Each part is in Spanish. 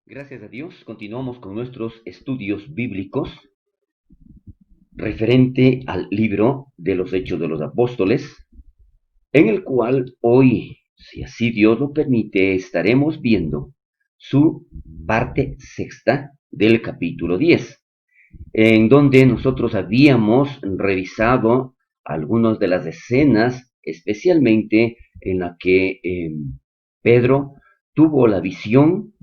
Gracias a Dios, continuamos con nuestros estudios bíblicos referente al libro de los Hechos de los Apóstoles, en el cual hoy, si así Dios lo permite, estaremos viendo su parte sexta del capítulo 10, en donde nosotros habíamos revisado algunas de las escenas, especialmente en la que Pedro tuvo la visión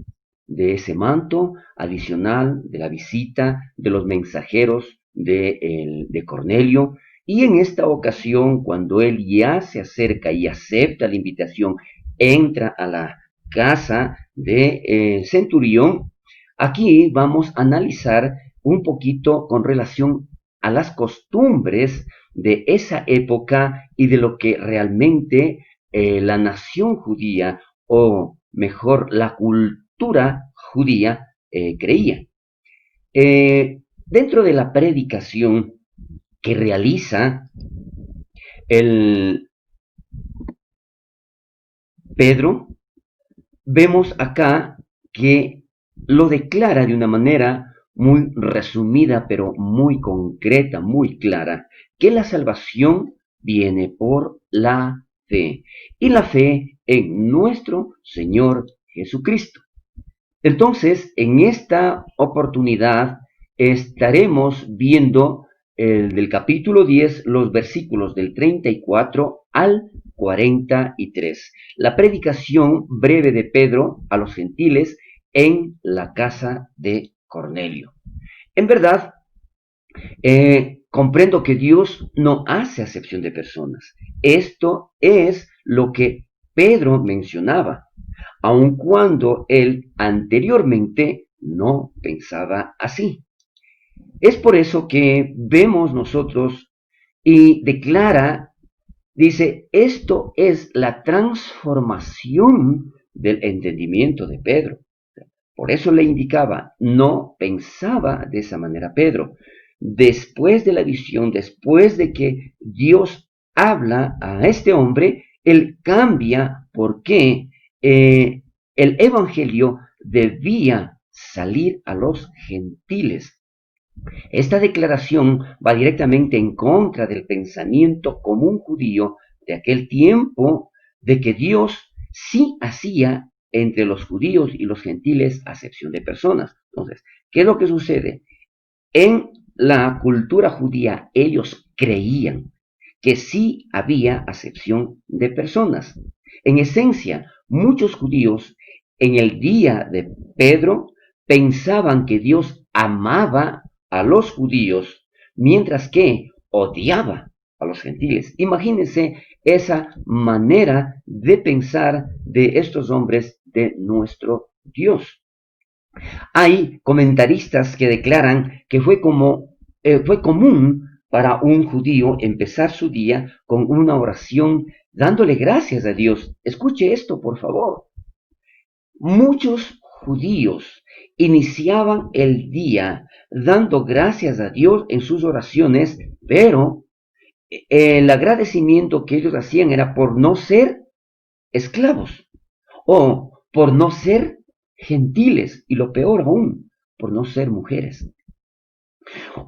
de ese manto adicional de la visita de los mensajeros de Cornelio. Y en esta ocasión, cuando él ya se acerca y acepta la invitación, entra a la casa de Centurión, aquí vamos a analizar un poquito con relación a las costumbres de esa época y de lo que realmente la nación judía, o mejor, la cultura judía creía. Dentro de la predicación que realiza el Pedro, vemos acá que lo declara de una manera muy resumida, pero muy concreta, muy clara, que la salvación viene por la fe, y la fe en nuestro Señor Jesucristo. Entonces, en esta oportunidad estaremos viendo del capítulo 10, los versículos del 34 al 43. La predicación breve de Pedro a los gentiles en la casa de Cornelio. En verdad, comprendo que Dios no hace acepción de personas. Esto es lo que Pedro mencionaba, aun cuando él anteriormente no pensaba así. Es por eso que vemos nosotros y declara, dice, esto es la transformación del entendimiento de Pedro. Por eso le indicaba, no pensaba de esa manera Pedro. Después de la visión, después de que Dios habla a este hombre, él cambia porque el evangelio debía salir a los gentiles. Esta declaración va directamente en contra del pensamiento común judío de aquel tiempo, de que Dios sí hacía entre los judíos y los gentiles acepción de personas. Entonces, ¿qué es lo que sucede? En la cultura judía ellos creían que sí había acepción de personas. En esencia, muchos judíos en el día de Pedro pensaban que Dios amaba a los judíos, mientras que odiaba a los gentiles. Imagínense esa manera de pensar de estos hombres de nuestro Dios. Hay comentaristas que declaran que fue común para un judío empezar su día con una oración dándole gracias a Dios. Escuche esto, por favor. Muchos judíos iniciaban el día dando gracias a Dios en sus oraciones, pero el agradecimiento que ellos hacían era por no ser esclavos o por no ser gentiles y lo peor aún, por no ser mujeres.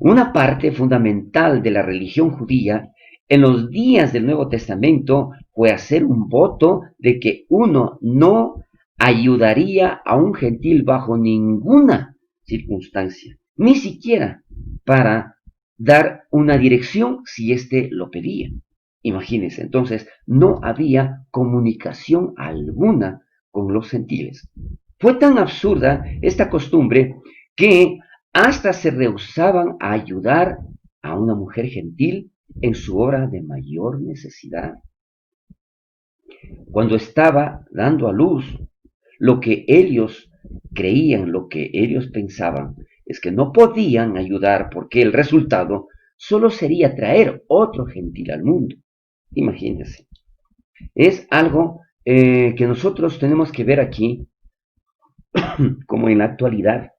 Una parte fundamental de la religión judía en los días del Nuevo Testamento fue hacer un voto de que uno no ayudaría a un gentil bajo ninguna circunstancia, ni siquiera para dar una dirección si éste lo pedía. Imagínense, entonces no había comunicación alguna con los gentiles. Fue tan absurda esta costumbre que hasta se rehusaban a ayudar a una mujer gentil en su hora de mayor necesidad. Cuando estaba dando a luz, lo que ellos creían, lo que ellos pensaban, es que no podían ayudar porque el resultado solo sería traer otro gentil al mundo. Imagínense. Es algo que nosotros tenemos que ver aquí, como en la actualidad.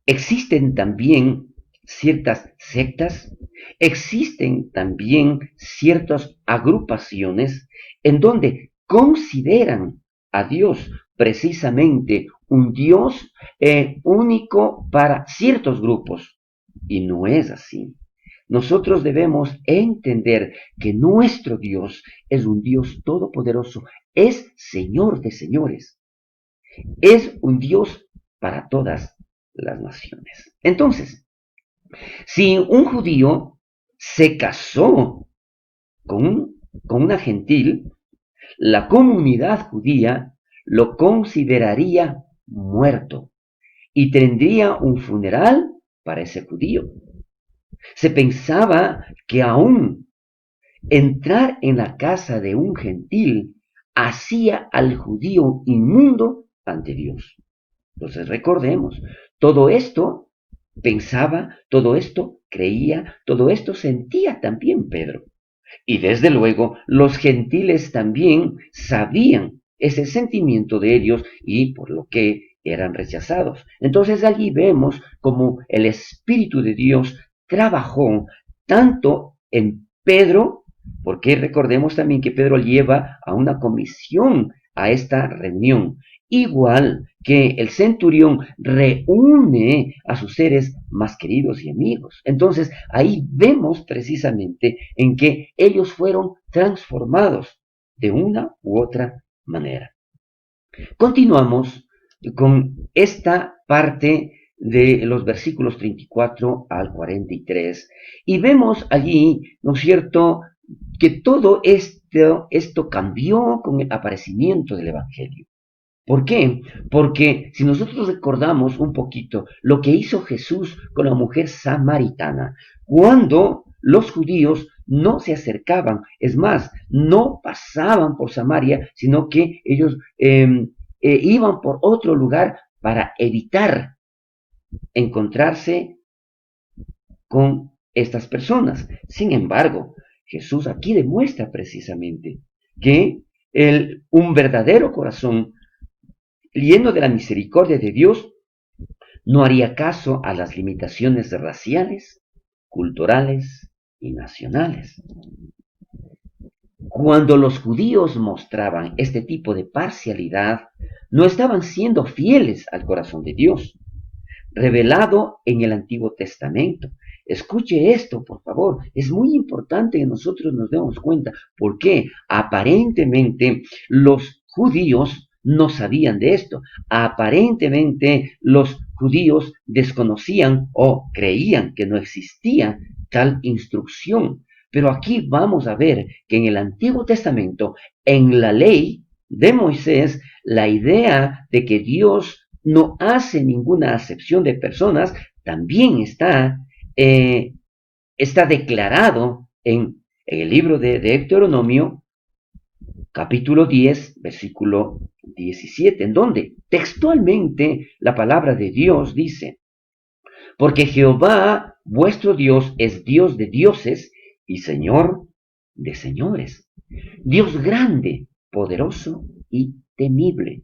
Existen también ciertas sectas, existen también ciertas agrupaciones en donde consideran a Dios precisamente un Dios único para ciertos grupos. Y no es así. Nosotros debemos entender que nuestro Dios es un Dios todopoderoso, es Señor de señores, es un Dios para todas las naciones. Entonces, si un judío se casó con una gentil, la comunidad judía lo consideraría muerto y tendría un funeral para ese judío. Se pensaba que aún entrar en la casa de un gentil hacía al judío inmundo ante Dios. Entonces recordemos, todo esto pensaba, todo esto creía, todo esto sentía también Pedro. Y desde luego los gentiles también sabían ese sentimiento de ellos y por lo que eran rechazados. Entonces allí vemos como el Espíritu de Dios trabajó tanto en Pedro, porque recordemos también que Pedro lleva a una comisión a esta reunión, igual que el centurión reúne a sus seres más queridos y amigos. Entonces ahí vemos precisamente en que ellos fueron transformados de una u otra manera. Continuamos con esta parte de los versículos 34 al 43 y vemos allí, ¿no es cierto?, que todo esto cambió con el aparecimiento del Evangelio. ¿Por qué? Porque si nosotros recordamos un poquito lo que hizo Jesús con la mujer samaritana, cuando los judíos no se acercaban, es más, no pasaban por Samaria, sino que ellos iban por otro lugar para evitar encontrarse con estas personas. Sin embargo, Jesús aquí demuestra precisamente que un verdadero corazón lleno de la misericordia de Dios, no haría caso a las limitaciones raciales, culturales y nacionales. Cuando los judíos mostraban este tipo de parcialidad, no estaban siendo fieles al corazón de Dios, revelado en el Antiguo Testamento. Escuche esto, por favor. Es muy importante que nosotros nos demos cuenta porque aparentemente los judíos no sabían de esto. Aparentemente los judíos desconocían o creían que no existía tal instrucción. Pero aquí vamos a ver que en el Antiguo Testamento, en la ley de Moisés, la idea de que Dios no hace ninguna acepción de personas también está declarado en el libro de Deuteronomio, capítulo 10, versículo 17, en donde textualmente la palabra de Dios dice: porque Jehová vuestro Dios es Dios de dioses y Señor de señores, Dios grande, poderoso y temible,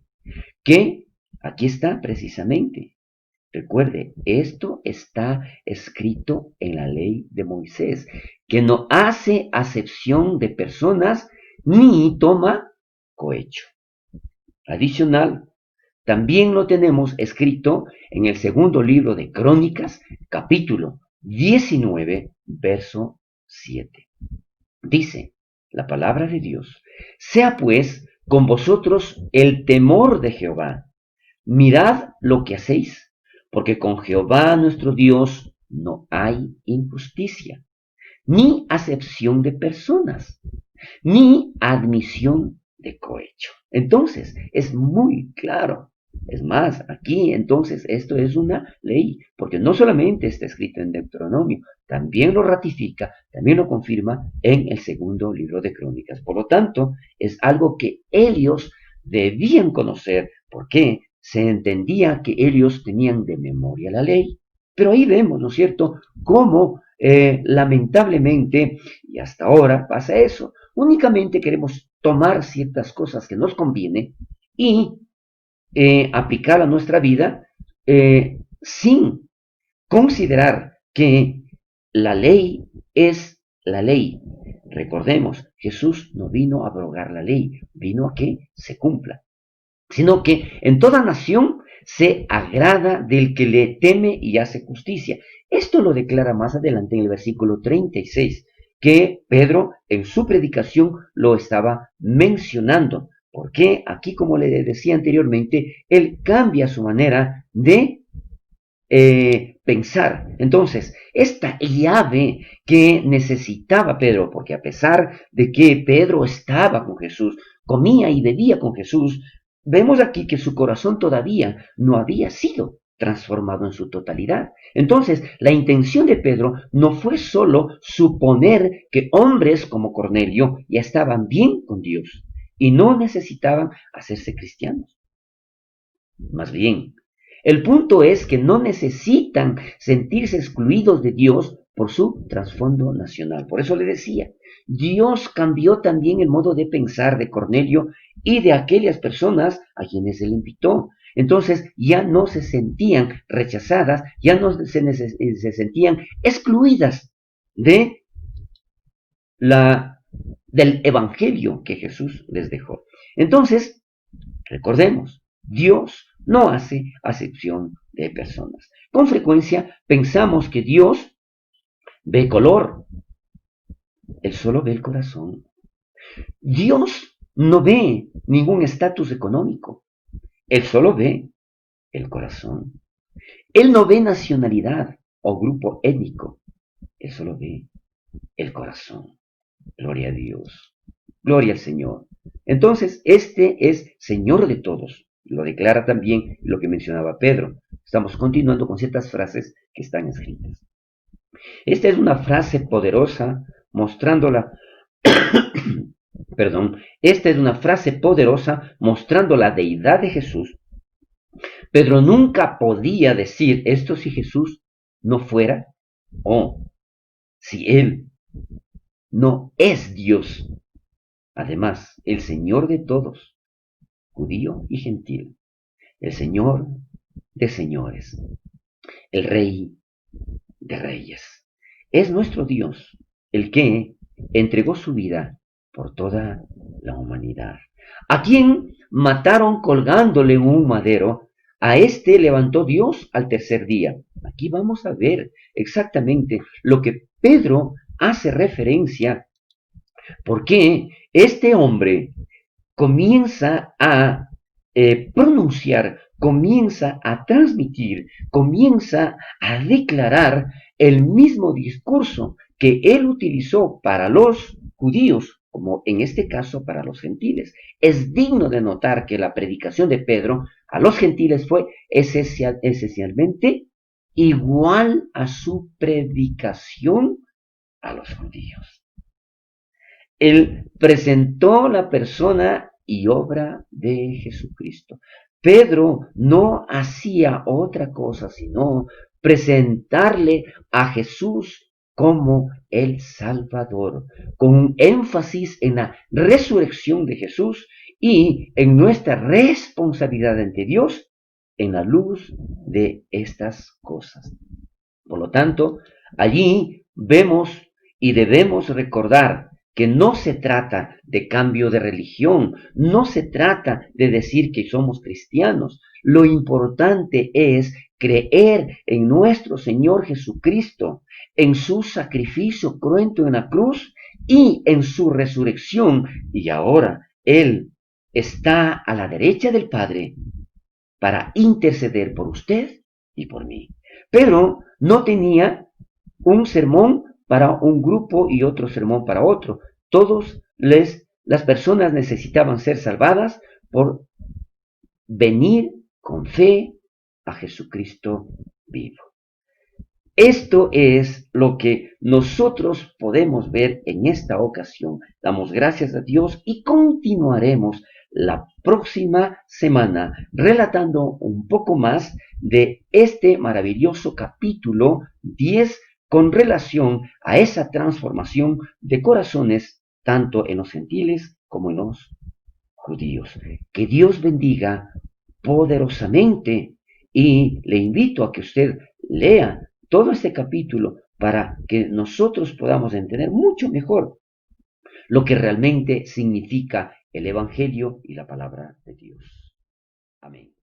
que aquí está precisamente. Recuerde, esto está escrito en la ley de Moisés, que no hace acepción de personas ni toma cohecho. Adicional, también lo tenemos escrito en el segundo libro de Crónicas, capítulo 19, verso 7. Dice la palabra de Dios: sea pues con vosotros el temor de Jehová. Mirad lo que hacéis, porque con Jehová nuestro Dios no hay injusticia, ni acepción de personas, ni admisión de cohecho. Entonces, es muy claro. Es más, aquí entonces esto es una ley, porque no solamente está escrito en Deuteronomio, también lo ratifica, también lo confirma en el segundo libro de Crónicas. Por lo tanto, es algo que ellos debían conocer, porque se entendía que ellos tenían de memoria la ley. Pero ahí vemos, ¿no es cierto?, cómo lamentablemente, y hasta ahora pasa eso, únicamente queremos tomar ciertas cosas que nos conviene y aplicar a nuestra vida sin considerar que la ley es la ley. Recordemos, Jesús no vino a abrogar la ley, vino a que se cumpla, sino que en toda nación se agrada del que le teme y hace justicia. Esto lo declara más adelante en el versículo 36, que Pedro en su predicación lo estaba mencionando. Porque aquí, como le decía anteriormente, él cambia su manera de pensar. Entonces, esta llave que necesitaba Pedro, porque a pesar de que Pedro estaba con Jesús, comía y bebía con Jesús, vemos aquí que su corazón todavía no había sido transformado en su totalidad. Entonces, la intención de Pedro no fue solo suponer que hombres como Cornelio ya estaban bien con Dios y no necesitaban hacerse cristianos. Más bien, el punto es que no necesitan sentirse excluidos de Dios por su trasfondo nacional. Por eso le decía, Dios cambió también el modo de pensar de Cornelio y de aquellas personas a quienes él invitó. Entonces ya no se sentían rechazadas, ya no se sentían excluidas de del evangelio que Jesús les dejó. Entonces, recordemos, Dios no hace acepción de personas. Con frecuencia pensamos que Dios ve color, Él solo ve el corazón. Dios no ve ningún estatus económico, Él solo ve el corazón. Él no ve nacionalidad o grupo étnico, Él solo ve el corazón. Gloria a Dios. Gloria al Señor. Entonces, este es Señor de todos. Lo declara también lo que mencionaba Pedro. Estamos continuando con ciertas frases que están escritas. Esta es una frase poderosa mostrándola, perdón, esta es una frase poderosa mostrando la deidad de Jesús. Pedro nunca podía decir esto si Jesús no fuera o si él no es Dios. Además, el Señor de todos, judío y gentil, el Señor de señores, el Rey de reyes. Es nuestro Dios el que entregó su vida por toda la humanidad. ¿A quien mataron colgándole en un madero? A este levantó Dios al tercer día. Aquí vamos a ver exactamente lo que Pedro hace referencia, porque este hombre comienza a pronunciar, comienza a transmitir, comienza a declarar el mismo discurso que él utilizó para los judíos, como en este caso para los gentiles. Es digno de notar que la predicación de Pedro a los gentiles fue esencialmente igual a su predicación a los judíos. Él presentó la persona y obra de Jesucristo. Pedro no hacía otra cosa sino presentarle a Jesús como el Salvador, con un énfasis en la resurrección de Jesús y en nuestra responsabilidad ante Dios en la luz de estas cosas. Por lo tanto, allí vemos y debemos recordar que no se trata de cambio de religión, no se trata de decir que somos cristianos. Lo importante es creer en nuestro Señor Jesucristo, en su sacrificio cruento en la cruz y en su resurrección. Y ahora Él está a la derecha del Padre para interceder por usted y por mí. Pero no tenía un sermón para un grupo y otro sermón para otro. Las personas necesitaban ser salvadas por venir con fe a Jesucristo vivo. Esto es lo que nosotros podemos ver en esta ocasión. Damos gracias a Dios y continuaremos la próxima semana relatando un poco más de este maravilloso capítulo 10 con relación a esa transformación de corazones tanto en los gentiles como en los judíos. Que Dios bendiga poderosamente y le invito a que usted lea todo este capítulo para que nosotros podamos entender mucho mejor lo que realmente significa el Evangelio y la palabra de Dios. Amén.